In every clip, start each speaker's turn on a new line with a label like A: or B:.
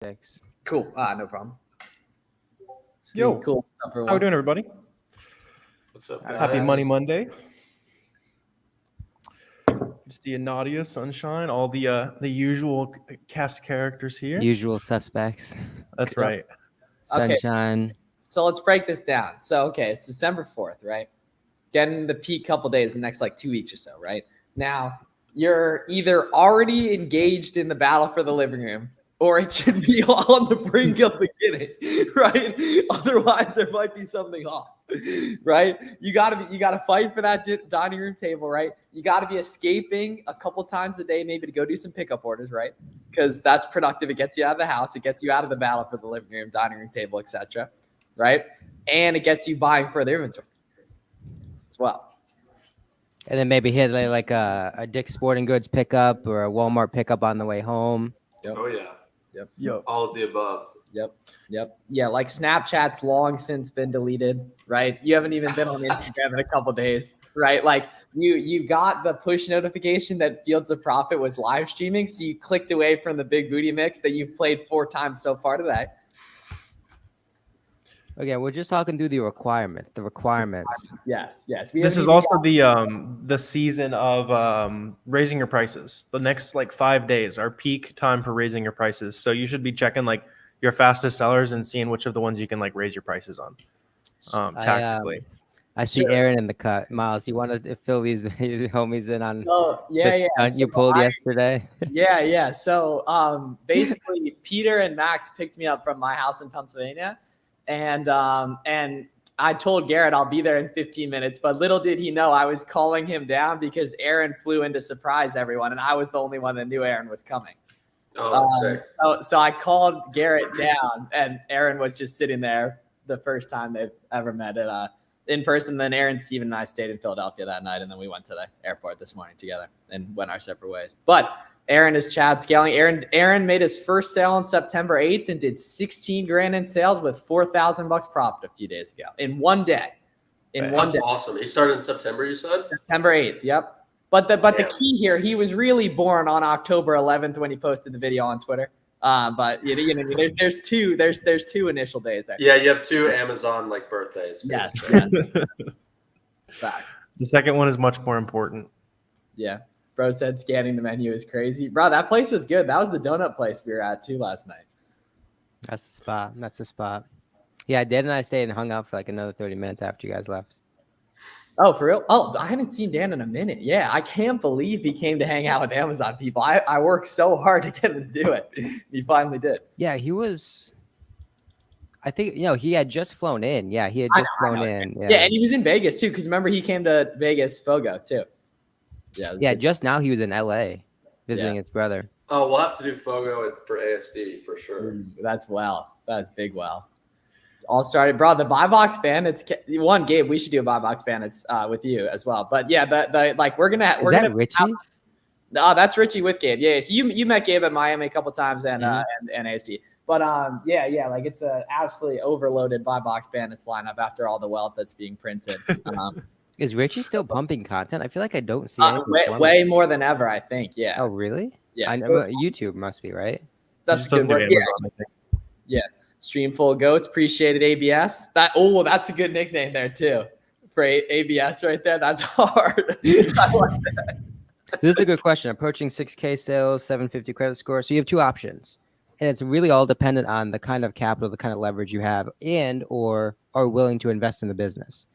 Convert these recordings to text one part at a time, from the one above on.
A: 6.
B: Cool. No problem.
C: Yo,
B: cool.
C: How we doing, everybody?
D: What's up, guys?
C: Happy Money Monday. See Nadia, Sunshine, all the usual cast of characters here.
A: Usual suspects.
C: That's right.
A: Sunshine.
B: So let's break this down. So, okay, it's December 4th, right? Getting the peak couple days, the next like 2 weeks or so, right? Now, you're either already engaged in the battle for the living room, or it should be on the brink of beginning, right? Otherwise, there might be something off, right? You gotta fight for that dining room table, right? You gotta be escaping a couple times a day, maybe to go do some pickup orders, right? Because that's productive. It gets you out of the house. It gets you out of the battle for the living room, dining room table, etc., right? And it gets you buying further inventory as well.
A: And then maybe hit like a Dick's Sporting Goods pickup or a Walmart pickup on the way home.
B: Yep.
D: Oh, yeah.
B: Yep.
D: All of the above.
B: Yep. Yeah, like Snapchat's long since been deleted, right? You haven't even been on Instagram in a couple days, right? Like you got the push notification that Fields of Profit was live streaming, so you clicked away from the big booty mix that you've played 4 times so far today.
A: Okay, we're just talking through the requirements.
B: Yes.
C: This is also the season of raising your prices. The next like 5 days are peak time for raising your prices. So you should be checking like your fastest sellers and seeing which of the ones you can like raise your prices on tactically.
A: I see Aaron in the cut. Miles, you want to fill these homies in on
B: this
A: stunt you pulled yesterday?
B: Yeah. So basically, Peter and Max picked me up from my house in Pennsylvania. And I told Garrett I'll be there in 15 minutes, but little did he know I was calling him down because Aaron flew in to surprise everyone, and I was the only one that knew Aaron was coming.
D: Oh, that's sick.
B: So I called Garrett down, and Aaron was just sitting there the first time they've ever met in person. Then Aaron, Steven, and I stayed in Philadelphia that night, and then we went to the airport this morning together and went our separate ways. But Aaron is Chad scaling. Aaron made his first sale on September 8th and did 16 grand in sales with $4,000 profit a few days ago in one day.
D: That's awesome. He started in September, you said?
B: September 8th. Yep. But the key here, he was really born on October 11th when he posted the video on Twitter. But you know, there's two initial days there.
D: Yeah, you have 2 Amazon like birthdays.
B: Yes. Facts.
C: The second one is much more important.
B: Yeah. Bro said scanning the menu is crazy. Bro, that place is good. That was the donut place we were at too last night.
A: That's the spot. Yeah, Dan and I stayed and hung out for like another 30 minutes after you guys left.
B: Oh, for real? Oh, I haven't seen Dan in a minute. Yeah, I can't believe he came to hang out with Amazon people. I worked so hard to get him to do it. He finally did.
A: Yeah, he was. I think, he had just flown in. Yeah, he had just flown in.
B: Yeah, and he was in Vegas too, because remember he came to Vegas Fogo too.
A: Yeah, just now he was in LA visiting his brother.
D: Oh, we'll have to do Fogo for ASD for sure.
B: That's big. Wow. All started, bro. The buy box ban. It's one, Gabe. We should do a buy box ban. It's with you as well. But yeah, we're gonna
A: Richie.
B: That's Richie with Gabe. Yeah. So you met Gabe at Miami a couple times and ASD. But like it's a absolutely overloaded buy box bandits lineup after all the wealth that's being printed.
A: Is Richie still pumping content? I feel like I don't see anything
B: way more than ever, I think. Yeah.
A: Oh, really?
B: Yeah.
A: I know YouTube must be, right?
B: That's a good word. Yeah. Stream full of goats. Appreciated ABS. That's a good nickname there too. For ABS right there. That's hard. I like that.
A: This is a good question. Approaching 6K sales, 750 credit score. So you have 2 options. And it's really all dependent on the kind of capital, the kind of leverage you have and or are willing to invest in the business.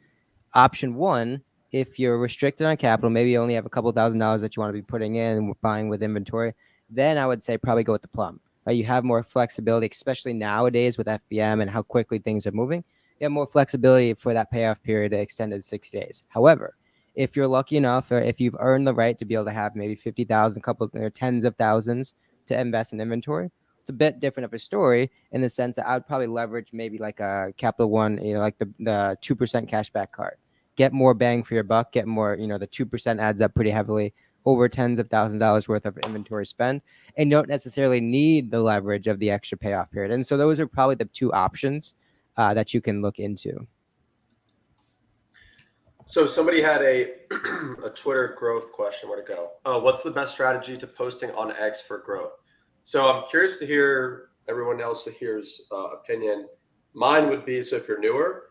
A: Option 1, if you're restricted on capital, maybe you only have a couple $1,000s that you want to be putting in and buying with inventory, then I would say probably go with the plum. Right? You have more flexibility, especially nowadays with FBM and how quickly things are moving. You have more flexibility for that payoff period extended 6 days. However, if you're lucky enough or if you've earned the right to be able to have maybe 50,000, couple or tens of thousands to invest in inventory, it's a bit different of a story in the sense that I would probably leverage maybe like a Capital One, like the 2% cashback card. Get more bang for your buck, get more, the 2% adds up pretty heavily over tens of $1,000s worth of inventory spend, and you don't necessarily need the leverage of the extra payoff period. And so those are probably the 2 options that you can look into.
D: So somebody had a Twitter growth question. Where'd it go? What's the best strategy to posting on X for growth? So I'm curious to hear everyone else here's opinion. Mine would be, so if you're newer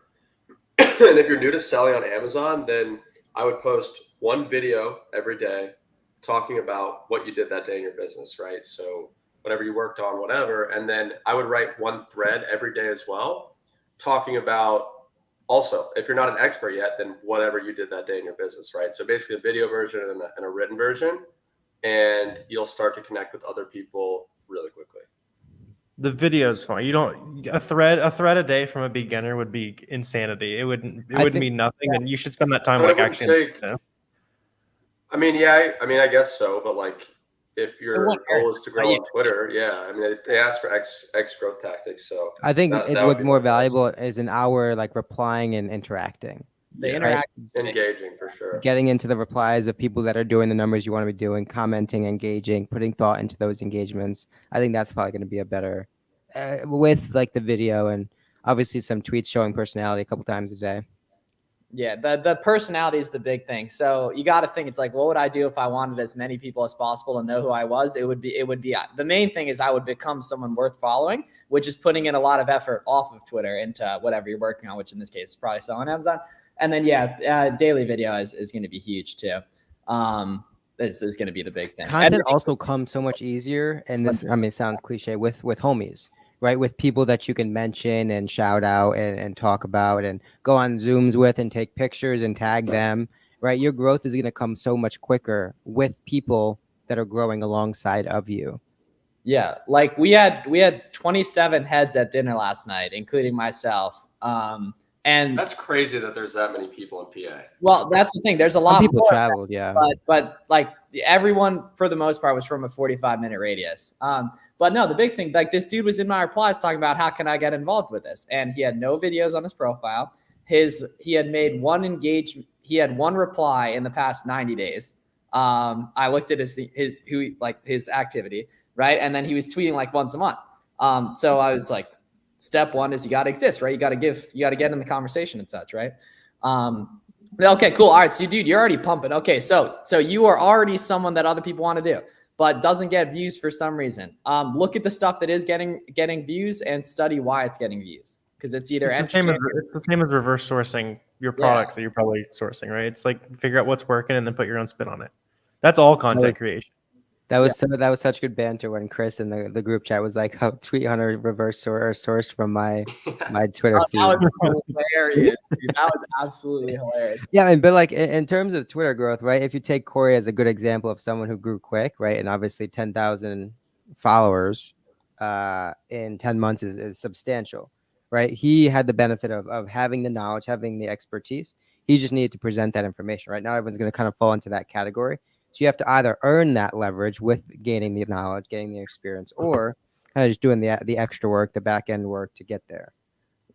D: and if you're new to selling on Amazon, then I would post one video every day talking about what you did that day in your business, right? So whatever you worked on, whatever. And then I would write one thread every day as well, talking about also, if you're not an expert yet, then whatever you did that day in your business, right? So basically a video version and a written version, and you'll start to connect with other people really quickly.
C: The video is fine. You don't a thread a day from a beginner would be insanity. It wouldn't mean nothing, and you should spend that time
D: I
C: like
D: wouldn't
C: actually.
D: say- I mean, yeah, I guess so, but like if your goal is to grow on Twitter, yeah, I mean, they ask for X growth tactics, so
A: I think
D: that
A: it
D: would
A: what's
D: be
A: more
D: my advice.
A: valuable is an hour like replying and interacting,
B: The
D: Yeah.
B: interact.
D: Engaging for sure.
A: getting into the replies of people that are doing the numbers you want to be doing, commenting, engaging, putting thought into those engagements. I think that's probably going to be a better with like the video and obviously some tweets showing personality a couple times a day.
B: Yeah, the personality is the big thing. So you got to think, it's like, what would I do if I wanted as many people as possible to know who I was? It would be the main thing is I would become someone worth following, which is putting in a lot of effort off of Twitter into whatever you're working on, which in this case is probably selling Amazon. And then daily video is going to be huge too. This is going to be the big thing.
A: Content also comes so much easier, and this, I mean, it sounds cliche, with homies, right? With people that you can mention and shout out and talk about and go on Zooms with and take pictures and tag them, right? Your growth is going to come so much quicker with people that are growing alongside of you.
B: Yeah, like we had 27 heads at dinner last night, including myself. And
D: That's crazy that there's that many people in PA.
B: well, that's the thing. There's a
A: Some
B: lot
A: people
B: more,
A: traveled, yeah.
B: but like everyone for the most part was from a 45-minute radius. But no, the big thing, like this dude was in my replies talking about how can I get involved with this, and he had no videos on his profile. He had made one engagement. He had one reply in the past 90 days. I looked at his activity, right, and then he was tweeting like once a month. So I was like, step one is you got to exist, right? You got to get in the conversation and such, right? Okay, cool. All right. So dude, you're already pumping. Okay. So you are already someone that other people want to do, but doesn't get views for some reason. Look at the stuff that is getting views and study why it's getting views. Cause it's either
C: It's the same as reverse sourcing your products that you're probably sourcing, right? It's like figure out what's working and then put your own spin on it. That's all content creation.
A: That was such good banter when Chris in the group chat was like, "Oh, tweet hunter reverse sourced from my Twitter feed."
B: That was hilarious, dude. That was absolutely hilarious.
A: Yeah, but like in terms of Twitter growth, right? If you take Corey as a good example of someone who grew quick, right, and obviously 10,000 followers in 10 months is substantial, right? He had the benefit of having the knowledge, having the expertise. He just needed to present that information, right? Now everyone's going to kind of fall into that category. So you have to either earn that leverage with gaining the knowledge, gaining the experience, or kind of just doing the extra work, the back end work to get there.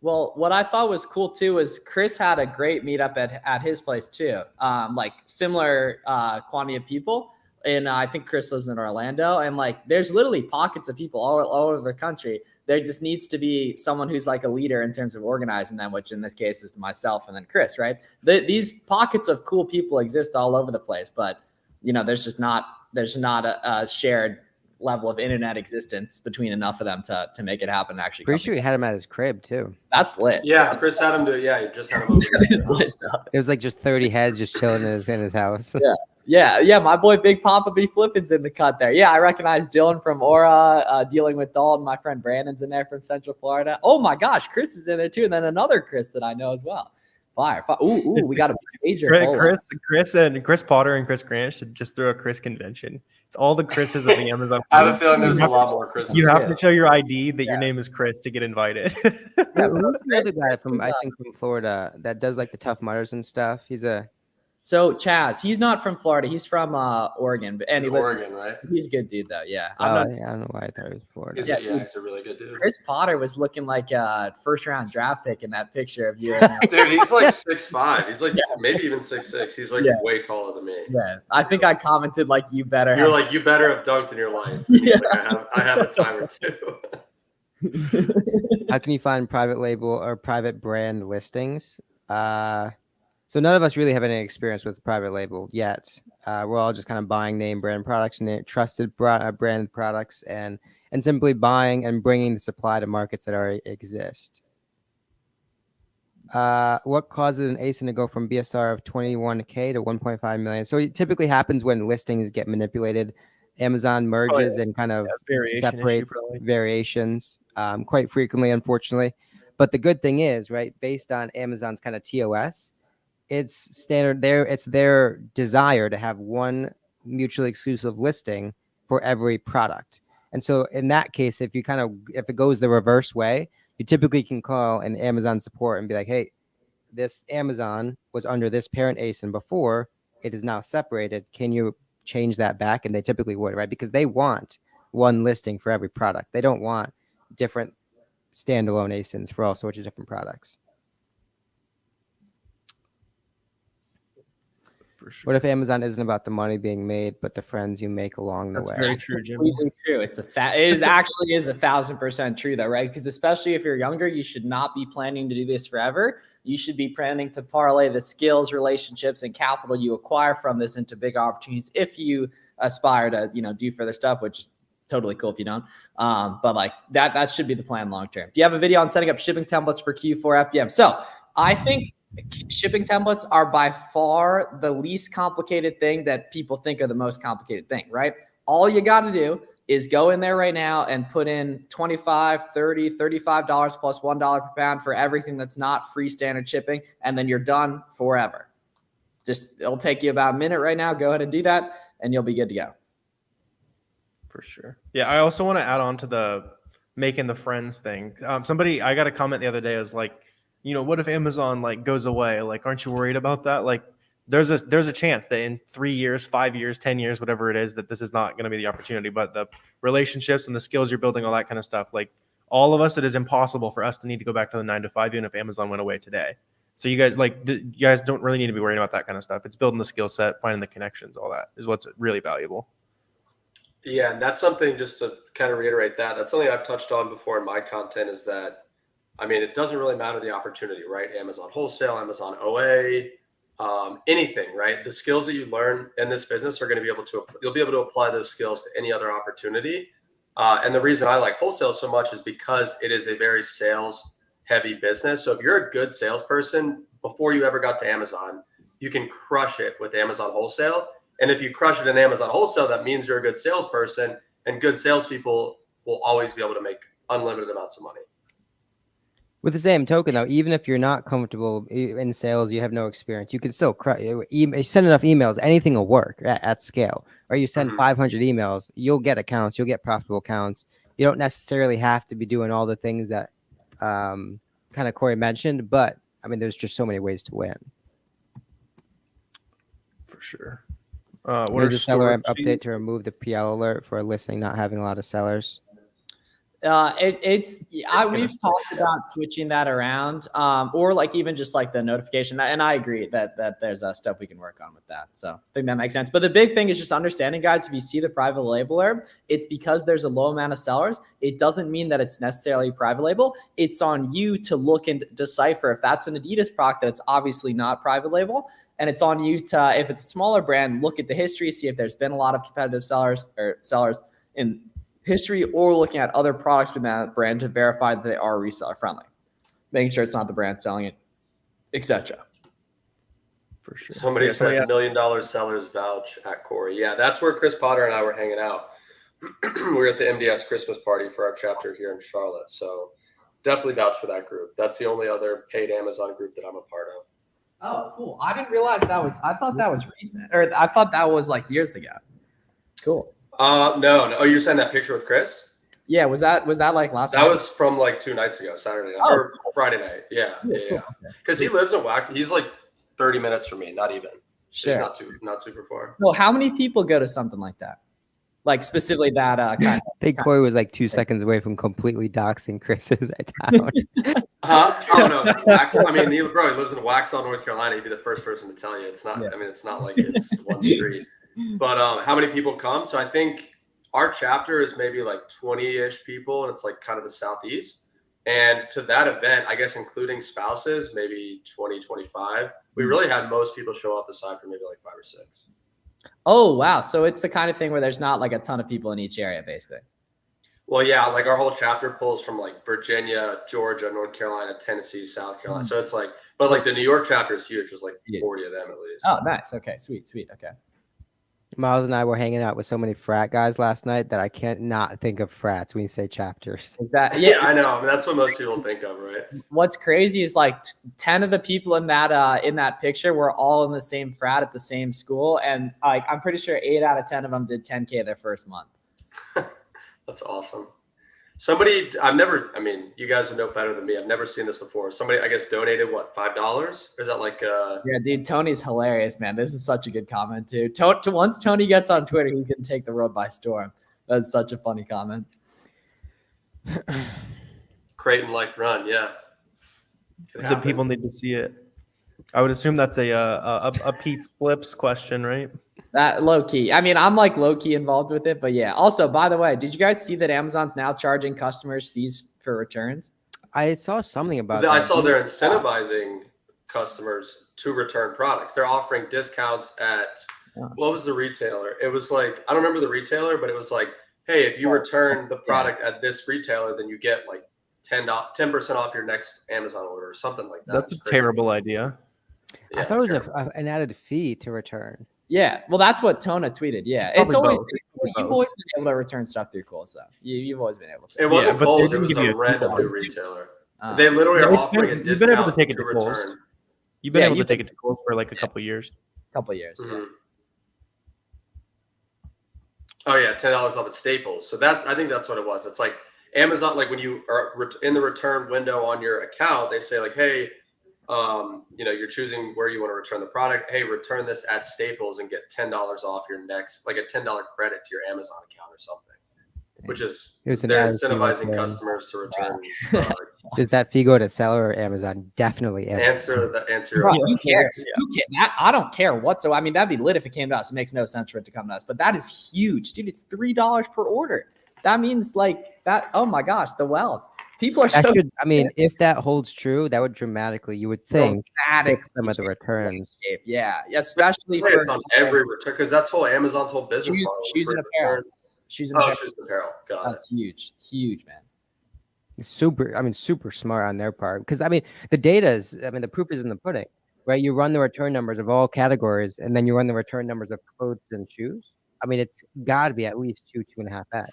B: Well, what I thought was cool too was Chris had a great meetup at his place too. Like similar quantity of people. And I think Chris lives in Orlando, and like there's literally pockets of people all over the country. There just needs to be someone who's like a leader in terms of organizing them, which in this case is myself and then Chris, right? These pockets of cool people exist all over the place, but you know, there's not a shared level of internet existence between enough of them to make it happen. Actually,
A: Pretty sure he had him at his crib too.
B: That's lit.
D: Yeah, Chris had him do it. Yeah, he just had him over there.
A: It was like just 30 heads just chilling in his house.
B: Yeah. My boy Big Papa B Flippin's in the cut there. Yeah, I recognize Dylan from Aura, dealing with Dalton. My friend Brandon's in there from Central Florida. Oh my gosh, Chris is in there too, and then another Chris that I know as well. Fire. Ooh, we got a major
C: Chris Potter and Chris Grant should just throw a Chris convention. It's all the Chris's of the Amazon.
D: I have a feeling there's a lot more Chris's.
C: You have to show your ID that your name is Chris to get invited.
A: Who's the other guy from Florida that does like the Tough Mudders and stuff?
B: So Chaz, he's not from Florida. He's from Oregon, and
D: He's Oregon, right?
B: He's a good dude though. Yeah,
A: I don't know why I thought it was Florida.
D: He's a really good dude.
B: Chris Potter was looking like a first-round draft pick in that picture of you.
D: Dude, he's like 6'5". He's like maybe even 6'6". He's like way taller than me.
B: Yeah, I think I commented like you better.
D: You're like, you better have dunked in your life. Yeah. Like, I have a time or two.
A: How can you find private label or private brand listings? So none of us really have any experience with private label yet. We're all just kind of buying name brand products and trusted brand products. And and simply buying and bringing the supply to markets that already exist. What causes an ASIN to go from BSR of 21K to 1.5 million? So it typically happens when listings get manipulated. Amazon merges and kind of
C: variation issue,
A: separates
C: probably.
A: variations quite frequently, unfortunately. But the good thing is, right, based on Amazon's kind of TOS, it's standard there. It's their desire to have one mutually exclusive listing for every product. And so in that case, if it goes the reverse way, you typically can call an Amazon support and be like, hey, this Amazon was under this parent ASIN before, it is now separated. Can you change that back? And they typically would, right? Because they want one listing for every product. They don't want different standalone ASINs for all sorts of different products.
C: For sure.
A: What if Amazon isn't about the money being made, but the friends you make along the
C: That's
A: way?
C: very true, Jim.
B: Completely true. It is actually 1,000% true though, right? Because especially if you're younger, you should not be planning to do this forever. You should be planning to parlay the skills, relationships, and capital you acquire from this into big opportunities if you aspire to, do further stuff, which is totally cool if you don't. But like that should be the plan long term. Do you have a video on setting up shipping templates for Q4 FBM? So I think shipping templates are by far the least complicated thing that people think are the most complicated thing, right? All you got to do is go in there right now and put in $25, $30, $35 plus $1 per pound for everything that's not free standard shipping, and then you're done forever. It'll take you about a minute right now. Go ahead and do that, and you'll be good to go.
C: For sure. Yeah, I also want to add on to the making the friends thing. I got a comment the other day. It was like, what if Amazon like goes away? Like, aren't you worried about that? Like, there's a chance that in 3 years, 5 years, 10 years, whatever it is, that this is not going to be the opportunity. But the relationships and the skills you're building, all that kind of stuff, like all of us, it is impossible for us to need to go back to the 9 to 5 even if Amazon went away today. So you guys don't really need to be worried about that kind of stuff. It's building the skill set, finding the connections, all that is what's really valuable.
D: Yeah, and that's something, just to kind of reiterate that's something I've touched on before in my content, is that, it doesn't really matter the opportunity, right? Amazon wholesale, Amazon OA, anything, right? The skills that you learn in this business you'll be able to apply those skills to any other opportunity. And the reason I like wholesale so much is because it is a very sales heavy business. So if you're a good salesperson before you ever got to Amazon, you can crush it with Amazon wholesale. And if you crush it in Amazon wholesale, that means you're a good salesperson, and good salespeople will always be able to make unlimited amounts of money. With
A: the same token, though, even if you're not comfortable in sales, you have no experience, you can still send enough emails, anything will work at scale. Or you send 500 emails, you'll get accounts, you'll get profitable accounts. You don't necessarily have to be doing all the things that kind of Corey mentioned, but there's just so many ways to win.
C: For sure.
A: There's a SellerAmp update to remove the PL alert for a listing not having a lot of sellers.
B: We've talked about switching that around, or like even just like the notification. And I agree that there's stuff we can work on with that. So I think that makes sense. But the big thing is just understanding, guys, if you see the private labeler, it's because there's a low amount of sellers. It doesn't mean that it's necessarily private label. It's on you to look and decipher if that's an Adidas product, that it's obviously not private label. And it's on you to, if it's a smaller brand, look at the history, see if there's been a lot of competitive sellers in history, or looking at other products with that brand to verify that they are reseller friendly, making sure it's not the brand selling it, etc.
D: For sure. Somebody said $1 million sellers vouch at Corey. Yeah, that's where Chris Potter and I were hanging out. We were at the MDS Christmas party for our chapter here in Charlotte. So definitely vouch for that group. That's the only other paid Amazon group that I'm a part of.
B: Oh, cool. I didn't realize I thought that was recent, or I thought that was like years ago. Cool.
D: No. Oh, you're saying that picture with Chris?
B: Yeah. Was that like last night?
D: That was from like 2 nights ago, Saturday night or Friday night. Yeah. Because he lives in Wax. He's like 30 minutes from me, not even.
B: Sure.
D: He's not super far.
B: Well, how many people go to something like that? Like specifically that kind
A: I think Corey was like 2 seconds away from completely doxing Chris's town.
D: Oh no, he lives in Waxhaw, North Carolina. He'd be the first person to tell you. It's not. It's not like it's one street. But how many people come? So I think our chapter is maybe like 20-ish people, and it's like kind of the Southeast. And to that event, I guess including spouses, maybe 20, 25. We really had most people show up aside from maybe like 5 or 6.
B: Oh, wow. So it's the kind of thing where there's not like a ton of people in each area, basically.
D: Well, yeah, like our whole chapter pulls from like Virginia, Georgia, North Carolina, Tennessee, South Carolina. So it's like, but like the New York chapter is huge. There's like 40 of them at least.
B: Oh, nice. Okay, sweet. Okay.
A: Miles and I were hanging out with so many frat guys last night that I can't not think of frats when you say chapters.
B: Is that
D: Yeah, I know. I mean, that's what most people think of, right?
B: What's crazy is like 10 of the people in that picture were all in the same frat at the same school, and like I'm pretty sure 8 out of 10 of them did 10K their first month.
D: That's awesome. Somebody, I mean, you guys would know better than me. I've never seen this before. Somebody, I guess, donated what, $5? Or is that like
B: Yeah, dude, Tony's hilarious, man. This is such a good comment too. Once Tony gets on Twitter, he can take the world by storm. That's such a funny comment.
D: Creighton like run, yeah.
C: The people need to see it. I would assume that's a Pete's Flips question, right?
B: That low key. I mean, I'm like low key involved with it, but yeah. Also, by the way, did you guys see that Amazon's now charging customers fees for returns?
A: I saw something about
D: I
A: that.
D: saw they're incentivizing customers to return products. They're offering discounts at what was the retailer? It was like, I don't remember the retailer, but it was like, hey, if you return the product at this retailer, then you get like 10% off your next Amazon order or something like that.
C: That's a terrible idea.
A: I thought it was an added fee to return.
B: Yeah, well, that's what Tona tweeted. Yeah,
C: Probably
B: it's always
C: both.
B: you've always been able to return stuff through Kohl's, though. You've always been able to.
D: It wasn't
C: but
D: Kohl's.
C: they
D: It was
C: didn't give you
D: a
C: a
D: random
C: coupon.
D: new retailer. They literally are offering a discount
C: You've been able to take it
D: to
C: to Kohl's.
D: return.
C: You've been
B: Yeah,
C: able to
B: you
C: take it to Kohl's for like a couple of years.
B: Couple years. Yeah.
D: Mhm. Oh yeah, $10 off at Staples. So I think that's what it was. It's like Amazon, like when you are in the return window on your account, they say like, hey, you're choosing where you want to return the product. Hey, return this at Staples and get $10 off your next, like a $10 credit to your Amazon account or something. Which is they're incentivizing customers to return products.
A: Does that fee go to seller or Amazon? Definitely Amazon.
D: Answer.
B: Bro, who cares? I don't care whatsoever. I mean, that'd be lit if it came to us. It makes no sense for it to come to us, but that is huge, dude. It's $3 per order. That means like that. Oh my gosh, the wealth. People are
A: if that holds true, that would dramatically, you would think, fix some of the returns.
B: Yeah, especially
D: it's on every return because that's Amazon's whole business model.
B: Shoes and apparel. Shoes and
D: apparel. Got
B: That's huge, man.
A: Super smart on their part. Because the data is, the proof is in the pudding, right? You run the return numbers of all categories, and then you run the return numbers of clothes and shoes. It's got to be at least 2.5x.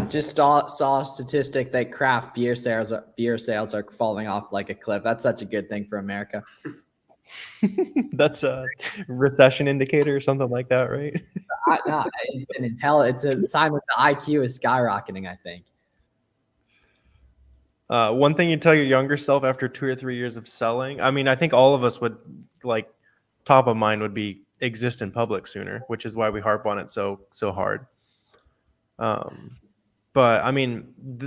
B: Just saw a statistic that craft beer sales are falling off like a cliff. That's such a good thing for America.
C: That's a recession indicator or something like that, right?
B: It's a sign that the IQ is skyrocketing, I think.
C: One thing you tell your younger self after 2 or 3 years of selling, I think all of us would, like, top of mind would be exist in public sooner, which is why we harp on it so hard. But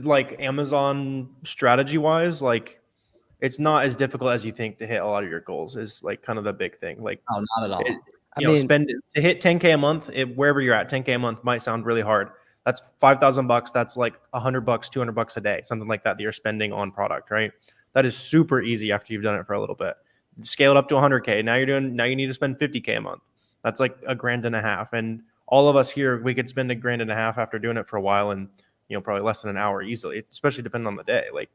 C: like Amazon strategy wise, like it's not as difficult as you think to hit a lot of your goals is like kind of the big thing. Like,
B: oh, not at all.
C: To hit 10K a month, wherever you're at, 10K a month might sound really hard. That's $5,000. That's like $100, $200 a day, something like that you're spending on product, right? That is super easy after you've done it for a little bit. Scale it up to 100K. Now you need to spend 50K a month. That's like $1.5 grand. And all of us here, we could spend $1.5 grand after doing it for a while and, probably less than an hour easily, especially depending on the day. Like,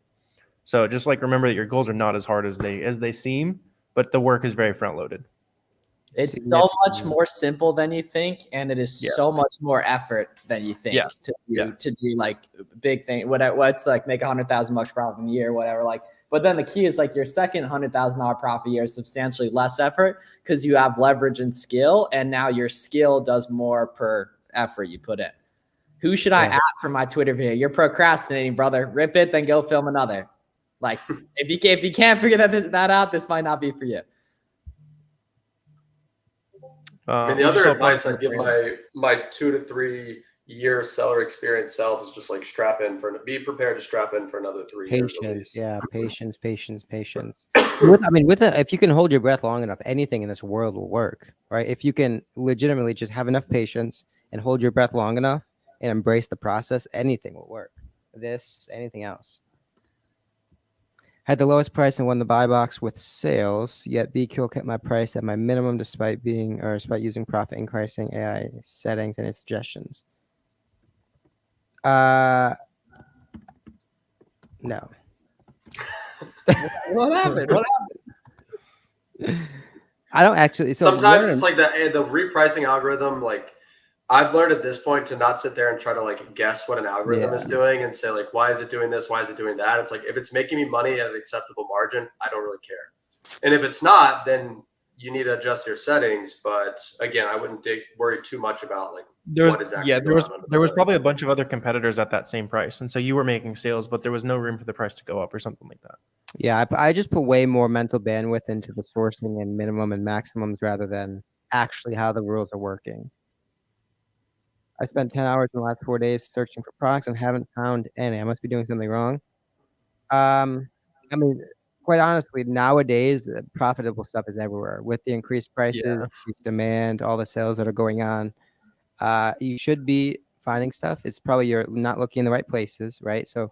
C: so just like remember that your goals are not as hard as they seem, but the work is very front loaded.
B: It's so much more simple than you think, and it is so much more effort than you think to do like big thing. What's like make $100,000 profit in a year, whatever. Like, but then the key is like your second $100,000 profit a year is substantially less effort because you have leverage and skill, and now your skill does more per effort you put in. Who should I add for my Twitter video? You're procrastinating, brother. Rip it, then go film another. Like, if you can't figure that out, this might not be for you.
D: The other advice I give my 2 to 3 year seller experience self is just like be prepared to strap in for another 3 years.
A: Patience, patience. If you can hold your breath long enough, anything in this world will work, right? If you can legitimately just have enough patience and hold your breath long enough and embrace the process, anything will work. Anything else. Had the lowest price and won the buy box with sales, yet BQ kept my price at my minimum despite using profit increasing AI settings and its suggestions. No.
B: What happened? What happened?
A: I don't actually. So
D: Sometimes it's like the repricing algorithm. Like I've learned at this point to not sit there and try to like guess what an algorithm is doing and say like, why is it doing this? Why is it doing that? It's like if it's making me money at an acceptable margin, I don't really care. And if it's not, then you need to adjust your settings. But again, I wouldn't worry too much about like what is actually going on.
C: There was probably a bunch of other competitors at that same price, and so you were making sales, but there was no room for the price to go up or something like that.
A: Yeah, I just put way more mental bandwidth into the sourcing and minimum and maximums rather than actually how the rules are working. I spent 10 hours in the last 4 days searching for products and haven't found any. I must be doing something wrong. I mean, quite honestly, nowadays, profitable stuff is everywhere. With the increased prices, increased demand, all the sales that are going on, you should be finding stuff. It's probably you're not looking in the right places, right? So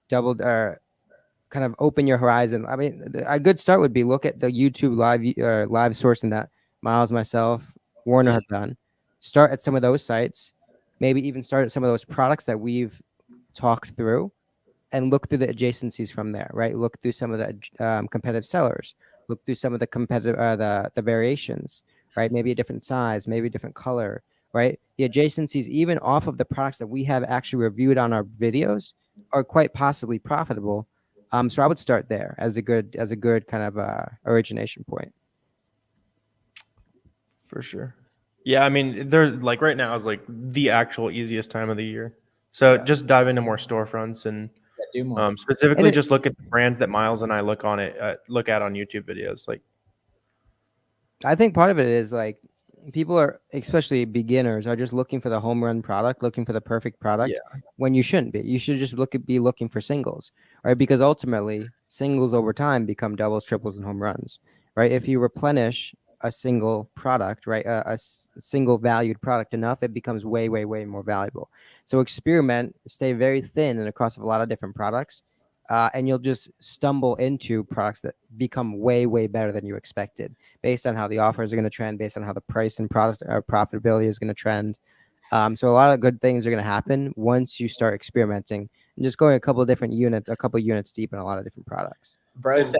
A: doubled or kind of open your horizon. I mean, a good start would be look at the YouTube live sourcing that Miles, myself, Warner have done. Start at some of those sites, maybe even start at some of those products that we've talked through, and look through the adjacencies from there. Right, look through some of the competitive sellers. Look through some of the competitive the variations. Right, maybe a different size, maybe a different color. Right, the adjacencies, even off of the products that we have actually reviewed on our videos, are quite possibly profitable. So I would start there as a good kind of origination point.
C: For sure. Yeah, I mean, there's like right now is like the actual easiest time of the year. So just dive into more storefronts and
B: do more.
C: Specifically just look at the brands that Miles and I look at on YouTube videos. Like,
A: I think part of it is like people are, especially beginners, are just looking for the home run product, looking for the perfect product when you shouldn't be. You should just be looking for singles, right? Because ultimately singles over time become doubles, triples, and home runs, right? If you replenish a single product, right, a single valued product enough, it becomes way, way, way more valuable. So experiment, stay very thin and across a lot of different products. And you'll just stumble into products that become way, way better than you expected based on how the offers are going to trend, based on how the price and product profitability is going to trend. So a lot of good things are going to happen once you start experimenting and just going a couple units deep in a lot of different products.
B: Bro said,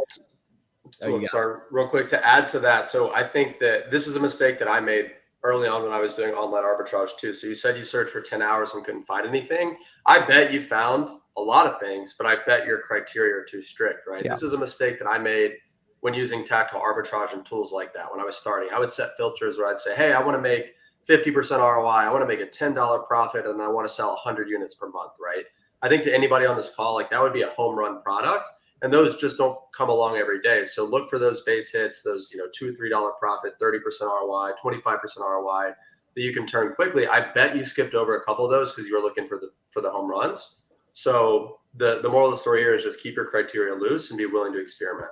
D: sorry, real quick to add to that. So I think that this is a mistake that I made early on when I was doing online arbitrage too. So you said you searched for 10 hours and couldn't find anything. I bet you found a lot of things, but I bet your criteria are too strict, right? Yeah. This is a mistake that I made when using tactical arbitrage and tools like that. When I was starting, I would set filters where I'd say, hey, I want to make 50% ROI. I want to make a $10 profit and I want to sell 100 units per month, right? I think to anybody on this call, like that would be a home run product. And those just don't come along every day. So look for those base hits, those, $2, $3 profit, 30% ROI, 25% ROI that you can turn quickly. I bet you skipped over a couple of those because you were looking for the home runs. So the moral of the story here is just keep your criteria loose and be willing to experiment.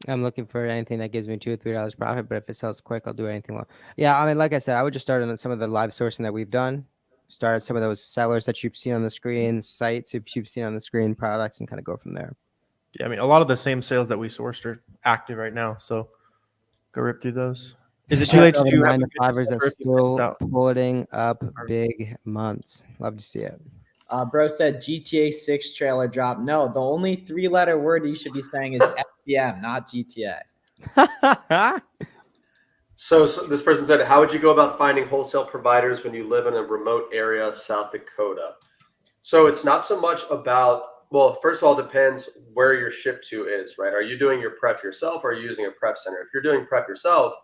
A: I'm looking for anything that gives me $2 or $3 profit, but if it sells quick, I'll do anything long. Yeah, I mean, like I said, I would just start on some of the live sourcing that we've done. Start at some of those sellers that you've seen on the screen, sites if you've seen on the screen, products, and kind of go from there.
C: Yeah, I mean, a lot of the same sales that we sourced are active right now, so go rip through those. Is it too late to
A: 9 to 5ers that's still pulling up big months? Love to see it.
B: Bro said GTA 6 trailer drop. No, the only 3-letter word you should be saying is FBM, not GTA.
D: So this person said, how would you go about finding wholesale providers when you live in a remote area, South Dakota? So it's not so much about, well, first of all, it depends where your ship to is, right? Are you doing your prep yourself or are you using a prep center? If you're doing prep yourself,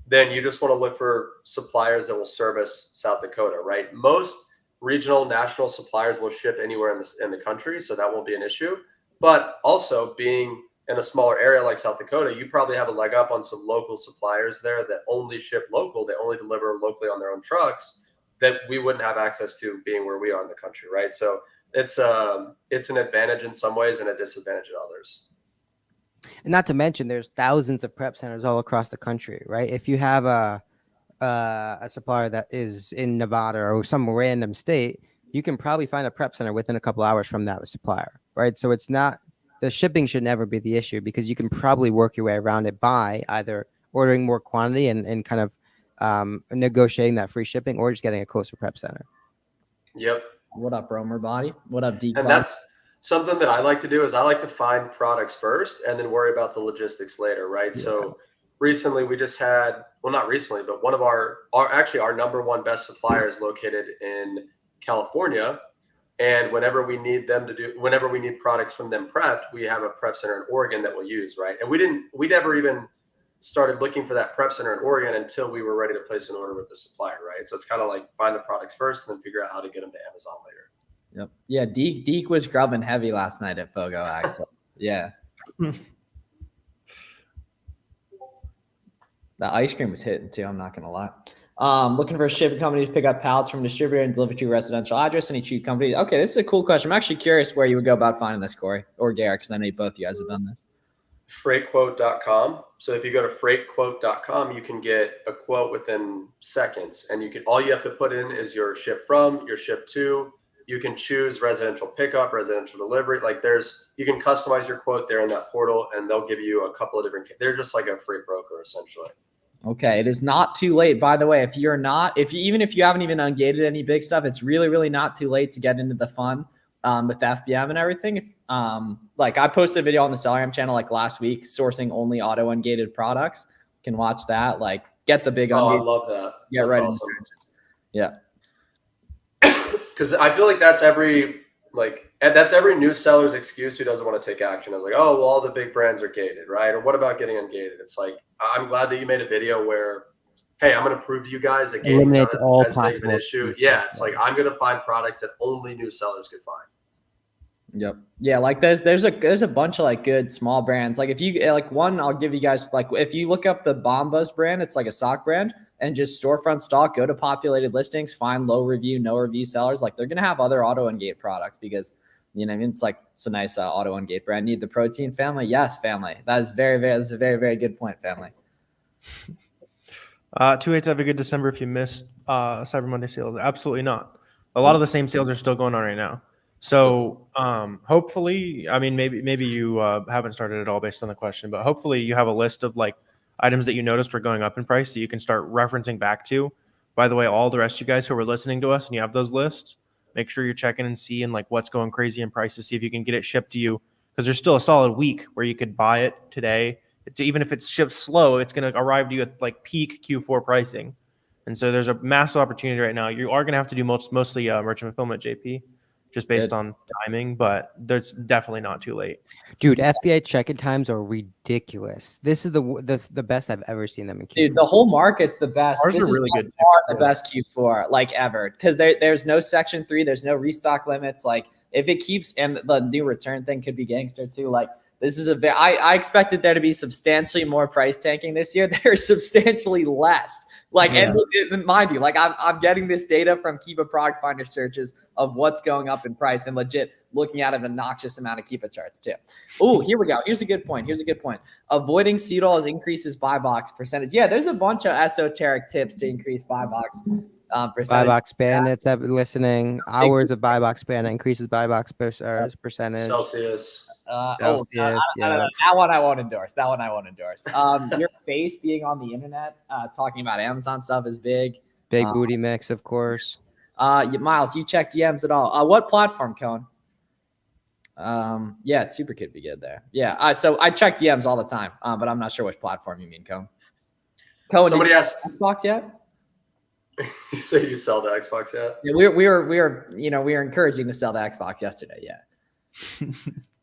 D: then you just want to look for suppliers that will service South Dakota, right? Most regional, national suppliers will ship anywhere in the country, so that won't be an issue. But also being in a smaller area like South Dakota, you probably have a leg up on some local suppliers there that only ship local, they only deliver locally on their own trucks that we wouldn't have access to being where we are in the country, right? So it's an advantage in some ways and a disadvantage in others.
A: And not to mention, there's thousands of prep centers all across the country, right? If you have a supplier that is in Nevada or some random state, you can probably find a prep center within a couple hours from that supplier. right? So it's not, the shipping should never be the issue because you can probably work your way around it by either ordering more quantity and kind of negotiating that free shipping or just getting a closer prep center.
D: Yep.
B: What up, Romer Body? What up, Deep
D: And
B: Body?
D: that's something that I like to do is I like to find products first and then worry about the logistics later, right?
A: Yeah.
D: So recently we just had, well, not recently, but one of our number one best suppliers located in California. And whenever we need products from them prepped, we have a prep center in Oregon that we'll use, right? And we never even started looking for that prep center in Oregon until we were ready to place an order with the supplier, right? So it's kind of like find the products first and then figure out how to get them to Amazon later.
B: Yep. Yeah, Deke was grubbing heavy last night at Fogo Axel. Yeah. The ice cream was hitting too, I'm not gonna lie. Looking for a shipping company to pick up pallets from a distributor and deliver to your residential address. Any cheap companies? Okay, this is a cool question. I'm actually curious where you would go about finding this, Corey or Garrett, because I know both you guys have done this.
D: Freightquote.com. So if you go to freightquote.com, you can get a quote within seconds, and all you have to put in is your ship from, your ship to. You can choose residential pickup, residential delivery. Like you can customize your quote there in that portal, and they'll give you a couple of different. They're just like a freight broker essentially.
B: Okay, it is not too late. By the way, even if you haven't even ungated any big stuff, it's really, really not too late to get into the fun with FBM and everything. Like I posted a video on the SellerAmp channel like last week, sourcing only auto ungated products. You can watch that. Like get the big.
D: Oh, I love that.
B: Yeah,
D: that's
B: right.
D: Awesome.
B: Yeah.
D: Because I feel like that's every new seller's excuse who doesn't want to take action. I was like, oh, well, all the big brands are gated, right? Or what about getting ungated? It's like, I'm glad that you made a video where, hey, I'm going to prove to you guys that gating is not as big of an issue. Yeah, it's like I'm going to find products that only new sellers could find.
B: Yep. Yeah, like there's a bunch of like good small brands. Like if you like one, I'll give you guys like if you look up the Bombas brand, it's like a sock brand, and just storefront stock, go to populated listings, find low review, no review sellers. Like they're gonna have other auto ungate products because you know what I mean. It's a nice auto ungate brand. Need the protein family? Yes, family. That's a very, very good point, family.
C: 2/8 have a good December if you missed Cyber Monday sales. Absolutely not. A lot of the same sales are still going on right now. So hopefully, I mean, maybe you haven't started at all based on the question, but hopefully you have a list of like items that you noticed were going up in price that you can start referencing back to. By the way, all the rest of you guys who are listening to us and you have those lists, make sure you're checking and seeing like what's going crazy in price to see if you can get it shipped to you, because there's still a solid week where you could buy it today. Even if it's shipped slow, it's going to arrive to you at like peak Q4 pricing. And so there's a massive opportunity right now. You are going to have to do mostly merchant fulfillment, JP. Just based on timing, but there's definitely not too late.
A: Dude, FBA check-in times are ridiculous. This is the best I've ever seen them in Q4.
B: Dude, the whole market's the best.
C: Ours
B: this
C: are really
B: is
C: good.
B: The best Q4 like ever, because there's no Section 3, there's no restock limits. Like if it keeps, and the new return thing could be gangster too. Like this is I expected there to be substantially more price tanking this year. There's substantially less. Like,
A: Yeah.
B: and mind you, like I'm getting this data from Kiva product finder searches of what's going up in price and legit looking at an obnoxious amount of Kiva charts too. Oh, here we go. Here's a good point. Avoiding CDOLs increases buy box percentage. Yeah, there's a bunch of esoteric tips to increase buy box percentage.
A: Buy box bandits have been listening. Hours of buy box bandit increases buy box percentage.
D: Celsius.
A: Celsius, yeah.
B: That one I won't endorse. Your face being on the internet, talking about Amazon stuff is big.
A: Big booty mix, of course.
B: Miles, you check DMs at all? What platform, Cone? Yeah, Super could be good there. Yeah, so I check DMs all the time, but I'm not sure which platform you mean, Cone.
D: Somebody asked
B: Xbox yet?
D: You say you sell the Xbox yet?
B: Yeah, we were encouraging to sell the Xbox yesterday. Yeah.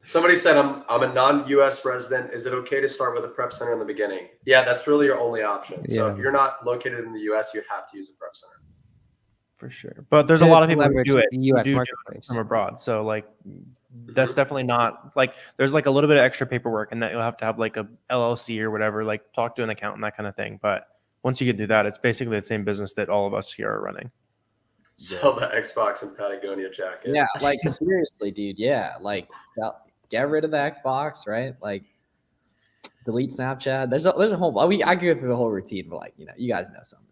D: Somebody said, I'm a non-US resident. Is it okay to start with a prep center in the beginning? Yeah, that's really your only option. So
A: Yeah.
D: if you're not located in the US, you have to use a prep center.
C: For sure. But there's a lot of people who
A: Leverage
C: do it
A: the US
C: do
A: marketplace.
C: from abroad. So like that's definitely not like there's like a little bit of extra paperwork and that you'll have to have like a LLC or whatever, like talk to an accountant, that kind of thing. But once you can do that, it's basically the same business that all of us here are running.
D: Sell the Xbox and Patagonia jacket.
B: Yeah, like seriously, dude. Yeah, like get rid of the Xbox, right? Like delete Snapchat. There's a whole. I go through the whole routine, but like you guys know something.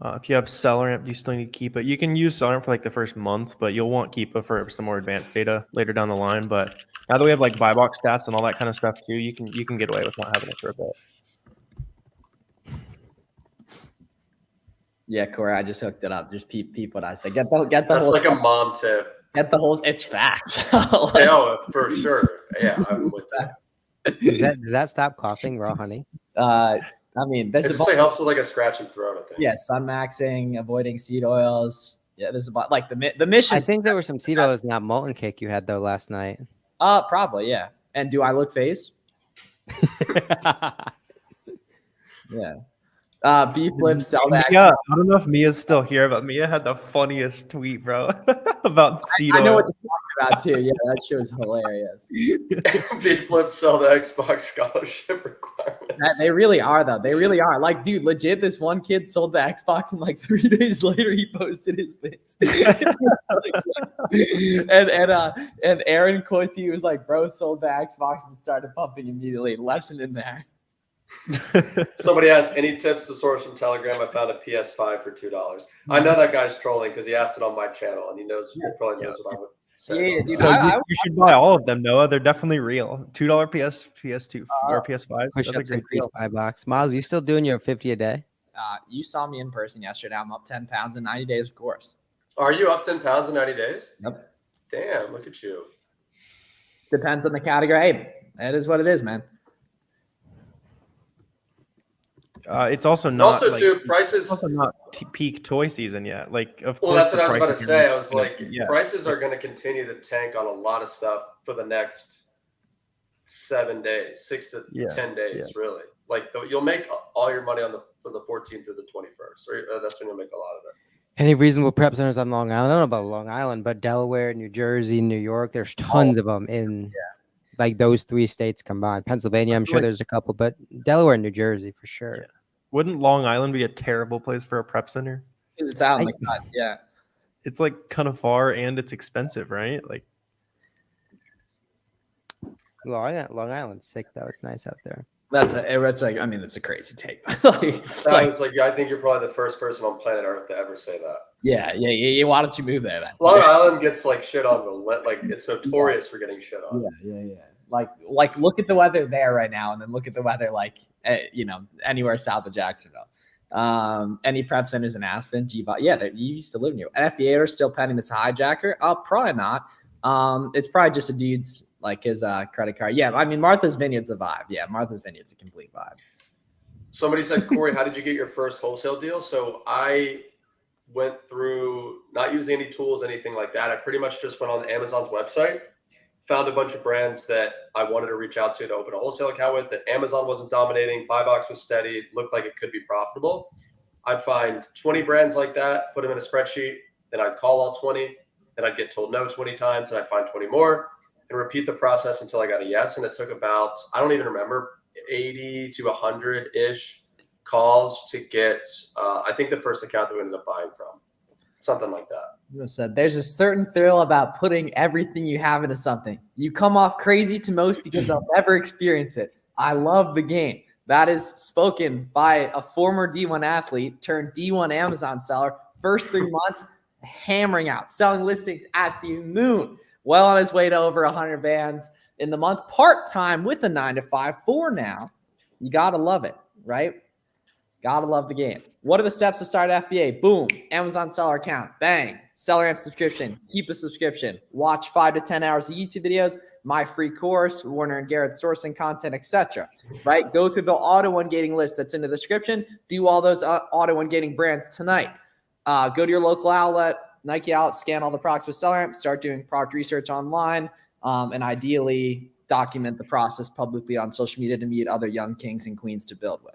C: If you have SellerAmp, you still need Keepa. You can use SellerAmp for like the first month, but you'll want Keepa for some more advanced data later down the line. But now that we have like buy box stats and all that kind of stuff too, you can get away with not having it for a bit.
B: Yeah, Corey, I just hooked it up. Just peep what I said. Get the
D: That's
B: whole
D: like
B: stuff.
D: a mom tip.
B: Get the whole. It's facts.
D: Yeah, for sure. Yeah, I'm with that.
A: Does that stop coughing, raw honey?
B: I mean, there's
D: It
B: a
D: just like helps with like a scratchy throat, I think.
B: yeah, sun maxing, avoiding seed oils. Yeah, there's about like the mission.
A: I think there were some seed oils in that molten cake you had though last night.
B: Probably, yeah. And do I look phased? Yeah. Beef lips sell that.
C: Yeah, I don't know if Mia's still here, but Mia had the funniest tweet, bro, about seed
B: I know
C: oil.
B: what you're talking about too. Yeah, that shit was hilarious.
D: Big flips sell the Xbox scholarship requirements.
B: They really are though. They really are. Like, dude, legit, this one kid sold the Xbox and like 3 days later he posted his things. and Aaron Coity was like, bro, sold the Xbox and started pumping immediately. Lesson in there.
D: Somebody asked, any tips to source from Telegram? I found a PS5 for $2. I know that guy's trolling because he asked it on my channel and he probably knows what I would say.
B: Yeah, dude,
C: So you should buy all of them, Noah. They're definitely real. $2 PS2 or PS5.
A: Push
C: That's a
A: ups
C: great
A: increase
C: deal.
A: buy box. Miles, you still doing your 50 a day?
B: You saw me in person yesterday. I'm up 10 pounds in 90 days, of course.
D: Are you up 10 pounds in 90 days?
B: Yep.
D: Damn, look at you.
B: Depends on the category. Hey, that is what it is, man.
C: It's also not.
D: Also,
C: like,
D: too, prices.
C: It's also not peak toy season yet. Like, of
D: Well,
C: course.
D: that's what I was about to
C: prices
D: say.
C: are
D: I was
C: gonna-
D: like,
C: yeah.
D: prices are going to continue to tank on a lot of stuff for the next 7 days, 6 to
C: Yeah,
D: 10 days, really. Like, you'll make all your money from the 14th through the 21st, or that's when you'll make a lot of it.
A: Any reasonable prep centers on Long Island? I don't know about Long Island, but Delaware, New Jersey, New York, there's tons of them in like those 3 states combined. Pennsylvania, I'm sure there's a couple, but Delaware and New Jersey for sure.
C: Yeah. Wouldn't Long Island be a terrible place for a prep center?
B: It's out in the cut. Yeah.
C: It's like kind of far and it's expensive, right? Like,
A: Long Island's sick though. It's nice out there.
B: That's a crazy take.
D: I was like, I think you're probably the first person on planet Earth to ever say that.
B: Yeah. Why don't you move there then?
D: Long Island gets like shit on like it's notorious for getting shit on.
B: Yeah. Like look at the weather there right now, and then look at the weather anywhere south of Jacksonville. Any prep centers in Aspen, you used to live near. FBA are still pending this hijacker. Probably not. It's probably just a dude's like his credit card. Yeah, I mean Martha's Vineyard's a vibe. Yeah, Martha's Vineyard's a complete vibe.
D: Somebody said, Corey, how did you get your first wholesale deal? So I went through not using any tools, anything like that. I pretty much just went on Amazon's website, found a bunch of brands that I wanted to reach out to open a wholesale account with that Amazon wasn't dominating. Buy box was steady. Looked like it could be profitable. I'd find 20 brands like that, put them in a spreadsheet. Then I'd call all 20. Then I'd get told no 20 times. And I'd find 20 more and repeat the process until I got a yes. And it took about, I don't even remember, 80 to 100-ish calls to get, I think the first account that we ended up buying from. Something like that.
B: You said there's a certain thrill about putting everything you have into something. You come off crazy to most because they'll never experience it. I love the game. That is spoken by a former D1 athlete turned D1 Amazon seller. First 3 months, hammering out, selling listings at the moon. Well on his way to over 100 bands in the month, part-time with a 9-to-5 for now. You got to love it, right? Got to love the game. What are the steps to start FBA? Boom. Amazon seller account. Bang. SellerAmp subscription. Keep a subscription. Watch 5 to 10 hours of YouTube videos. My free course. Warner and Garrett sourcing content, etc. Right? Go through the auto-ungating list that's in the description. Do all those auto-ungating brands tonight. Go to your local outlet. Nike out. Scan all the products with SellerAmp. Start doing product research online. And ideally document the process publicly on social media to meet other young kings and queens to build with.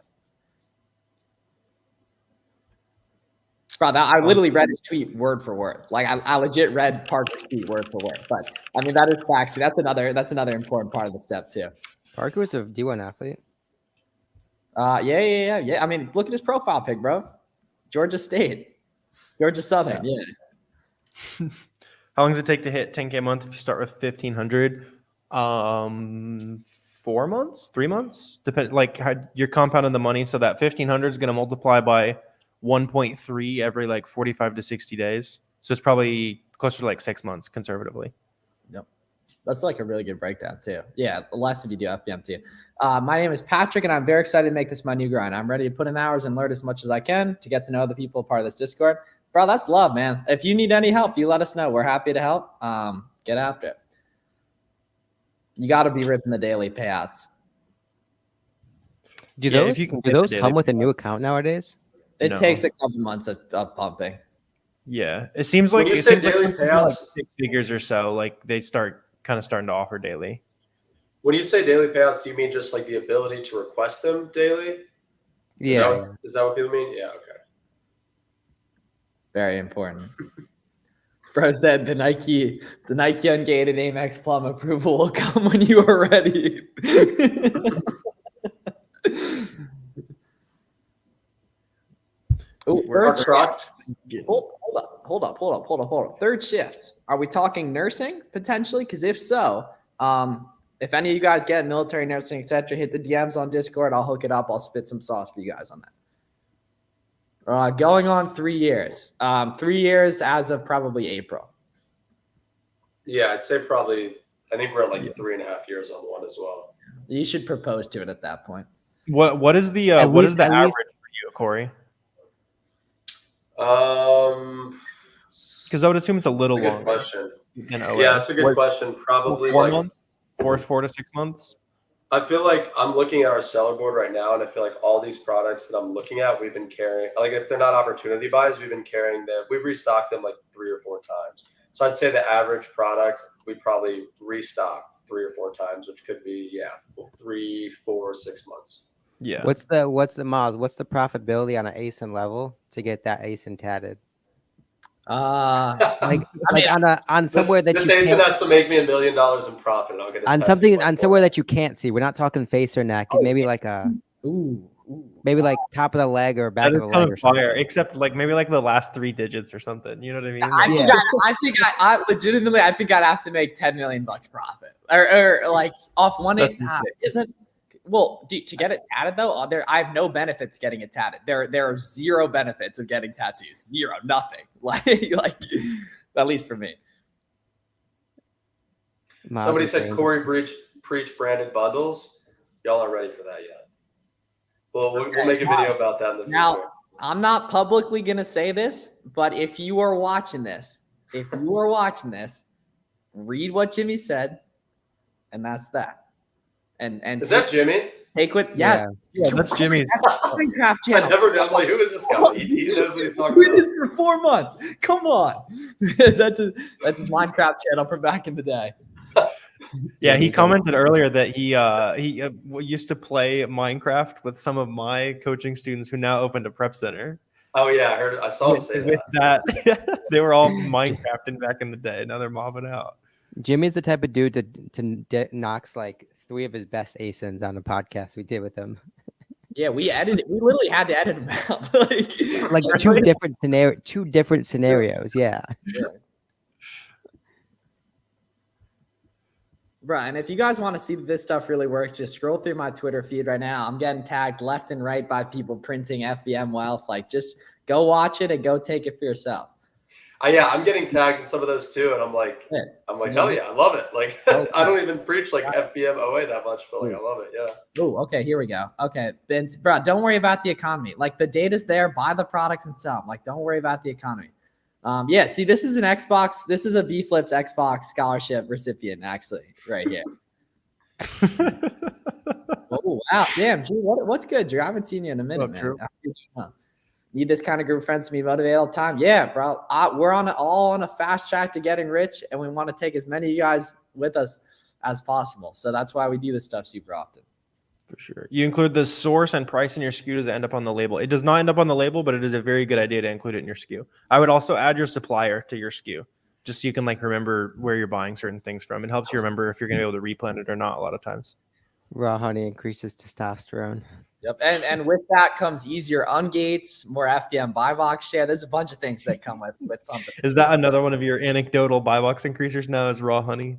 B: Bro, I literally read his tweet word for word. Like I legit read Parker's tweet word for word. But I mean that is facts. That's another important part of the step too.
A: Parker was a D1 athlete.
B: Yeah. I mean, look at his profile pic, bro. Georgia State, Georgia Southern. Yeah.
C: how long does it take to hit 10K a month if you start with 1,500? 4 months, 3 months, depend. Like you're compounding the money, so that 1,500 is going to multiply by 1.3 every like 45 to 60 days. So it's probably closer to like 6 months conservatively.
B: Yep. That's like a really good breakdown too. Yeah, less if you do FBM too. My name is Patrick, and I'm very excited to make this my new grind. I'm ready to put in hours and learn as much as I can to get to know the people part of this Discord. Bro, that's love, man. If you need any help, you let us know. We're happy to help. Get after it. You got to be ripping the daily payouts.
A: Do
C: Yeah, if
A: those
C: you can
A: do
C: get the
A: those
C: daily
A: come with a
C: payouts.
A: new account nowadays?
B: It
C: No.
B: takes a couple months of pumping.
C: Yeah, it seems like
D: When you
C: it
D: say
C: seems like
D: daily
C: when you do, like
D: payouts-
C: 6 figures or so, like they starting to offer daily.
D: When you say daily payouts, do you mean just like the ability to request them daily?
A: Yeah.
D: Is that what people mean? Yeah. Okay.
B: Very important. Bro said the Nike ungated Amex Plum approval will come when you are ready. Ooh,
D: Are
B: third shift.
D: Crocs?
B: Hold up. Third shift. Are we talking nursing potentially? Because if so, if any of you guys get military nursing, etc., hit the DMs on Discord. I'll hook it up. I'll spit some sauce for you guys on that. Going on 3 years. 3 years as of probably April.
D: Yeah, I'd say probably. I think we're at like 3.5 years on one as well.
B: You should propose to it at that point.
C: What is the
A: At
C: what
A: least-
C: is the
A: at
C: average
A: least-
C: for you, Corey?
D: Because
C: Because I would assume it's a little
D: That's a good
C: longer
D: question.
C: than OA.
D: Yeah, it's a good
C: What,
D: question. Probably
C: 4
D: like
C: months, 4 to 6 months.
D: I feel like I'm looking at our seller board right now, and I feel like all these products that I'm looking at, we've been carrying. Like if they're not opportunity buys, we've been carrying them. We've restocked them like 3 or 4 times. So I'd say the average product we probably restock 3 or 4 times, which could be 3, 4, 6 months.
C: Yeah.
A: What's the Miles? What's the profitability on an ASIN level to get that ASIN tatted? Like on somewhere that
D: this
A: you
D: ASIN
A: can't,
D: has to make me $1 million in profit, and I'll get it
A: on
D: tattooed
A: something
D: by
A: on somewhere that you can't see. We're not talking face or neck. Maybe like maybe like top of the leg or back
C: That
A: of
C: is
A: the
C: kind
A: leg or
C: of
A: something.
C: fire, except like maybe like the last 3 digits or something. You know what I mean?
B: I
C: Like,
B: think I legitimately I think I'd have to make $10 million profit or like off one.
C: That's insane.
B: Isn't well, dude, to get it tatted though, I have no benefits getting it tatted. There are 0 benefits of getting tattoos. 0, nothing. Like at least for me.
A: Miles
D: Somebody
A: is
D: said
A: saying-
D: Corey preach branded bundles. Y'all aren't ready for that yet. Well, we'll make a video about that in the future.
B: Now, I'm not publicly gonna say this, but if you are watching this, read what Jimmy said, and that's that. And
D: Is that Jimmy?
B: take what? Yes,
C: yeah, that's Jimmy's.
B: Minecraft
D: I
B: channel.
D: never. I'm like, who is this guy? He knows what he's talking
B: Doing
D: about.
B: this for 4 months. Come on, that's his Minecraft channel from back in the day.
C: Yeah, he commented earlier that he used to play Minecraft with some of my coaching students who now opened a prep center.
D: Oh yeah, I saw him say
C: With
D: that.
C: that, they were all Minecrafting back in the day. Now they're mobbing out.
A: Jimmy's the type of dude to knocks like 3 of his best ASINs on the podcast we did with him.
B: Yeah, we literally had to edit them out.
A: Like two different scenarios. Yeah.
B: Right, and if you guys want to see that this stuff really works, just scroll through my Twitter feed right now. I'm getting tagged left and right by people printing FBM wealth. Like, just go watch it and go take it for yourself.
D: Yeah, I'm getting tagged in some of those too, and I'm like, hell yeah, I love it. Like, I don't even preach like FBM OA that much, but like, I love it. Yeah.
B: Oh, okay, here we go. Okay, Vince, bro, don't worry about the economy. Like, the data's there. Buy the products and sell them. Like, don't worry about the economy. Yeah, see, this is an Xbox. This is a B-Flips Xbox scholarship recipient, actually, right here. Oh, wow. Damn, Drew, what's good, Drew? I haven't seen you in a minute, man. Need this kind of group of friends to be motivated all the time? Yeah, bro. We're all on a fast track to getting rich, and we want to take as many of you guys with us as possible. So that's why we do this stuff super often.
C: For sure. You include the source and price in your SKU. Does it end up on the label? It does not end up on the label, but it is a very good idea to include it in your SKU. I would also add your supplier to your SKU, just so you can like remember where you're buying certain things from. It helps you remember if you're going to be able to replan it or not a lot of times.
A: Raw honey increases testosterone.
B: Yep. And with that comes easier ungates, more FBM buy box share. There's a bunch of things that come with pumping.
C: Is that another one of your anecdotal buy box increasers now is raw honey?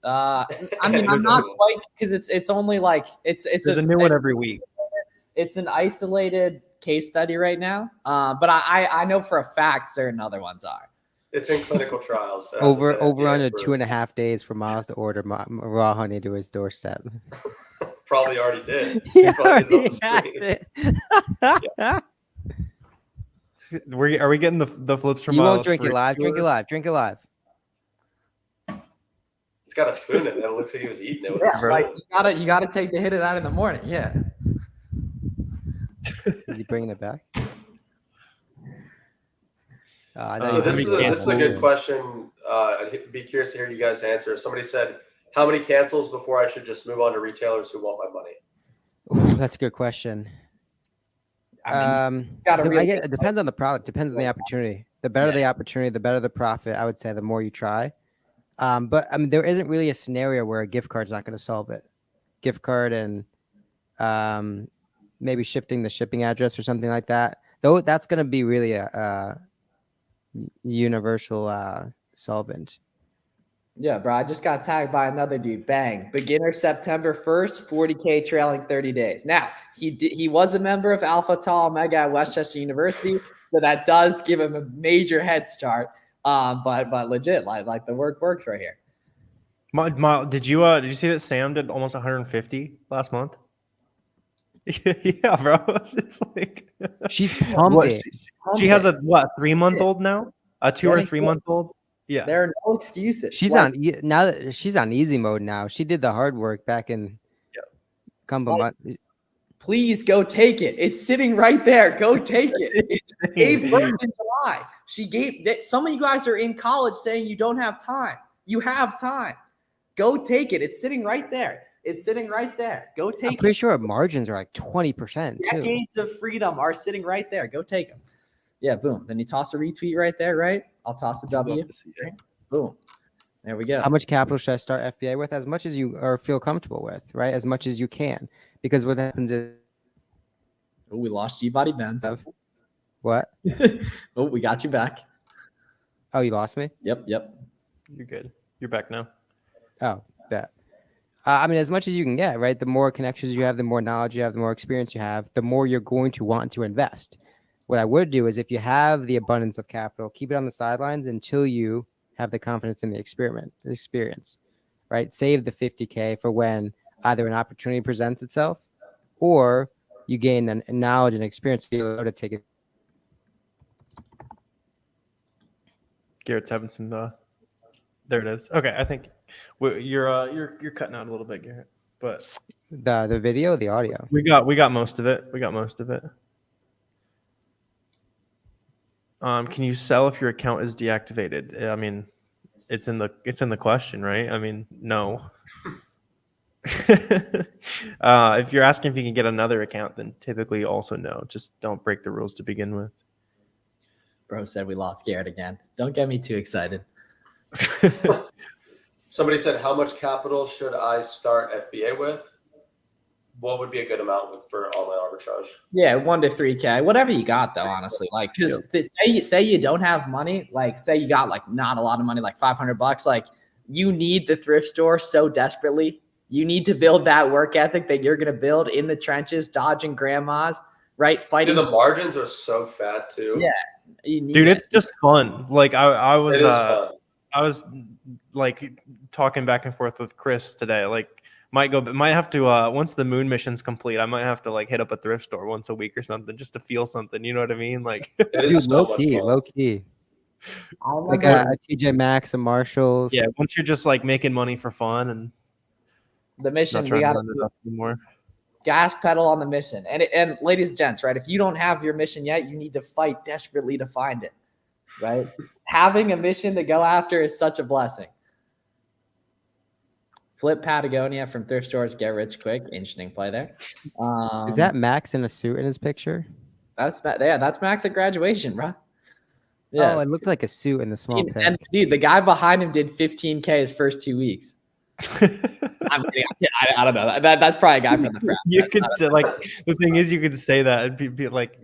B: I mean, I'm not quite, because it's only like it's
C: There's a new one every week.
B: It's an isolated case study right now. But I know for a fact certain other ones are.
D: It's in clinical trials. So it hasn't
A: Over
D: been
A: over
D: FDA
A: under
D: approved.
A: 2.5 days for Miles to order raw honey to his doorstep.
D: Probably already did.
A: He
D: Probably
A: already
D: is on the
A: has
D: screen.
A: it.
C: Are we getting the flips from
A: You won't
C: Miles
A: drink it
C: free?
A: live. Drink it live. Drink it live.
D: He's got a spoon in it. It looks like he was eating it with
B: Yeah,
D: a spoon.
B: like you gotta take the hit of that in the morning. Yeah.
A: Is he bringing it back? I know
D: So
A: you
D: this
A: bring
D: is
A: it
D: a,
A: back.
D: this is a good question. I'd be curious to hear you guys answer. Somebody said, how many cancels before I should just move on to retailers who want my money?
A: Ooh, that's a good question.
B: I mean, gotta
A: I
B: really
A: guess it depends on the product. Depends on the opportunity. The better the opportunity, the better the profit. I would say the more you try. But I mean, there isn't really a scenario where a gift card's not going to solve it. Gift card and maybe shifting the shipping address or something like that. Though that's going to be really a universal solvent.
B: Yeah, bro. I just got tagged by another dude. Bang. Beginner September 1st, 40K trailing 30 days. Now, he was a member of Alpha Tau Omega at Westchester University, so that does give him a major head start. But legit, like the work works right here.
C: Did you see that Sam did almost 150 last month? Yeah, bro. It's like
A: She's pumping.
C: she has a 3-month-old now? A 2 or 3-month-old? Yeah.
B: There are no excuses.
A: She's now that she's on easy mode now. She did the hard work back in couple months.
B: Please go take it. It's sitting right there. Go take it. It's gave birth in July. She gave that. Some of you guys are in college saying you don't have time. You have time. Go take it. It's sitting right there. It's sitting right there. Go take it.
A: I'm pretty sure our margins are like 20% too.
B: Decades of freedom are sitting right there. Go take them. Yeah, boom. Then you toss a retweet right there, right? I'll toss a W. Boom. There we go.
A: How much capital should I start FBA with? As much as you feel comfortable with, right? As much as you can. Because what happens is
B: Oh, we lost G-Body Benz.
A: what?
B: Oh, we got you back.
A: Oh, you lost me?
B: Yep.
C: You're good. You're back now.
A: Oh, bet. I mean, as much as you can get, right? The more connections you have, the more knowledge you have, the more experience you have, the more you're going to want to invest. What I would do is if you have the abundance of capital, keep it on the sidelines until you have the confidence in the experience, right? Save the 50K for when either an opportunity presents itself or you gain the knowledge and experience to be able to take it.
C: Garrett's having some there it is. Okay, I think you're cutting out a little bit, Garrett. But
A: The video, the audio.
C: we got most of it. Can you sell if your account is deactivated? I mean, it's in the question, right? I mean, no. If you're asking if you can get another account, then typically also no. Just don't break the rules to begin with.
B: Bro said we lost Garrett again. Don't get me too excited.
D: Somebody said, how much capital should I start FBA with? What would be a good amount for online arbitrage?
B: Yeah, 1 to 3K, whatever you got though, honestly. Like, because say you don't have money, like say you got like not a lot of money, like $500, like you need the thrift store so desperately. You need to build that work ethic that you're gonna build in the trenches, dodging grandmas, right? Fighting.
D: Dude, the margins are so fat too.
B: Yeah,
C: dude, it's just fun. Like I was,
D: It is fun.
C: I was like talking back and forth with Chris today. Like might have to once the moon mission's complete, I might have to like hit up a thrift store once a week or something just to feel something. You know what I mean? Like,
D: it is
A: Dude,
D: so much fun.
A: low key. Like
B: remember
A: a TJ Maxx, a Marshalls.
C: yeah, once you're just like making money for fun and
B: the mission.
C: not
B: We
C: trying
B: got
C: to run it up anymore.
B: gas pedal on the mission. And ladies and gents, right? If you don't have your mission yet, you need to fight desperately to find it, right? Having a mission to go after is such a blessing. Flip Patagonia from thrift stores, get rich quick. Interesting play there.
A: Is that Max in a suit in his picture?
B: That's Max at graduation, bro.
A: Oh, it looked like a suit in the small pic.
B: And dude, the guy behind him did 15K his first 2 weeks. I'm kidding. I don't know. That's probably a guy from the frat.
C: You could say like the thing is you could say that and be like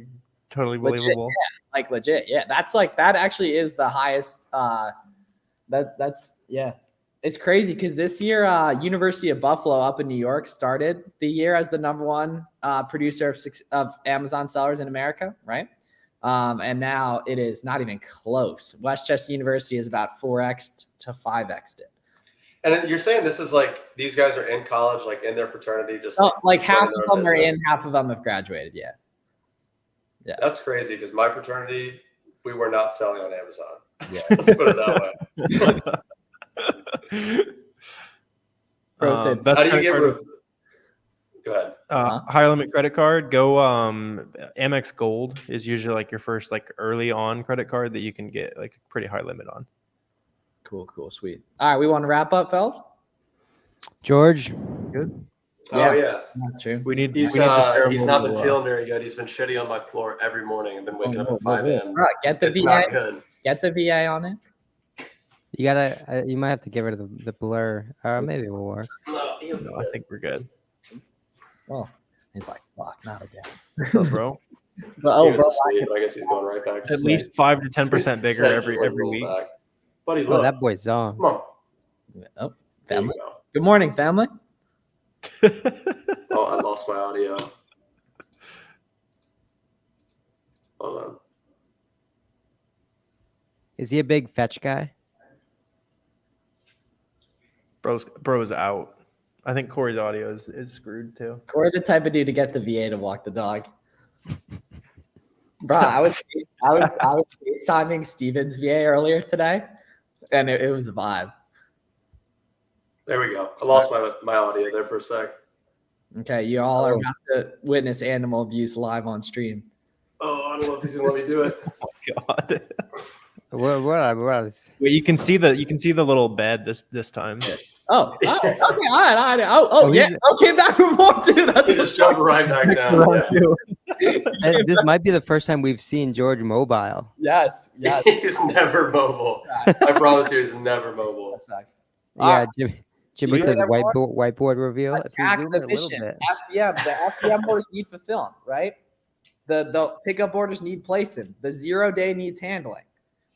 C: totally believable.
B: Yeah, like legit. Yeah, that's like that actually is the highest. That's yeah. It's crazy because this year, University of Buffalo up in New York started the year as the #1 producer of Amazon sellers in America, right? And now it is not even close. Westchester University is about 4x to 5x it.
D: And you're saying this is like these guys are in college, like in their fraternity, just
B: like half
D: running
B: of
D: their
B: them are in,
D: business?
B: half of them have graduated. Yeah.
D: That's crazy because my fraternity, we were not selling on Amazon.
B: Yeah.
D: Let's put it that way.
C: Best
D: How do you
C: credit
D: get
C: card-
D: Go ahead.
C: high limit credit card, go Amex Gold is usually like your first like early on credit card that you can get like a pretty high limit on.
B: Cool, sweet. All right, we want to wrap up, fellas?
A: George,
C: Good.
D: Oh yeah.
B: Not true.
D: He's not been feeling very good. He's been shitty on my floor every morning. I've been waking up at 5 a.m.
B: Bro, get the
D: It's
B: VA.
D: not good.
B: Get the VA on it.
A: you gotta, you might have to get rid of the blur. Maybe it will work.
D: No,
C: No, I think we're good.
B: Well, he's like, fuck, not again.
C: What's up, bro?
B: But
D: He was asleep. I guess he's going right back. to
C: At
D: sleep.
C: least 5 to 10% bigger
D: Set
C: every
D: just, like, rolled
C: week.
D: back. Buddy,
A: Oh,
D: look.
A: that boy's on.
D: Come on.
B: oh,
D: There you
B: family.
D: go.
B: Good morning, family.
D: Oh, I lost my audio. Hold on.
A: Is he a big fetch guy?
C: Bro's out. I think Corey's audio is screwed too.
B: We're the type of dude to get the VA to walk the dog. Bro, I was FaceTiming Steven's VA earlier today, and it was a vibe.
D: There we go. I lost my audio there for a sec.
B: Okay, you all are about to witness animal abuse live on stream.
D: Oh, I don't know if he's gonna let me do it.
C: Oh God.
A: What is?
C: Well, you can see the little bed this time.
B: Oh, okay, all right. Oh, yeah.
A: he's-
B: Okay, back for more too. That's
D: He just jumped right back down. Yeah.
A: This might be the first time we've seen George mobile.
B: yes.
D: He's never mobile. I promise you, he's never mobile.
B: That's facts.
A: Yeah, Jimmy
B: we
A: says
B: have more?
A: whiteboard reveal. If you
B: Attack
A: zoom
B: the
A: in a little
B: mission.
A: bit.
B: FBM. The FBM orders need fulfilling, right? The pickup orders need placing. The 0 day needs handling,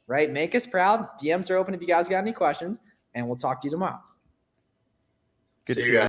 B: right? Make us proud. DMs are open if you guys got any questions, and we'll talk to you tomorrow.
C: Good
D: See
C: to
D: you
C: see
D: guys.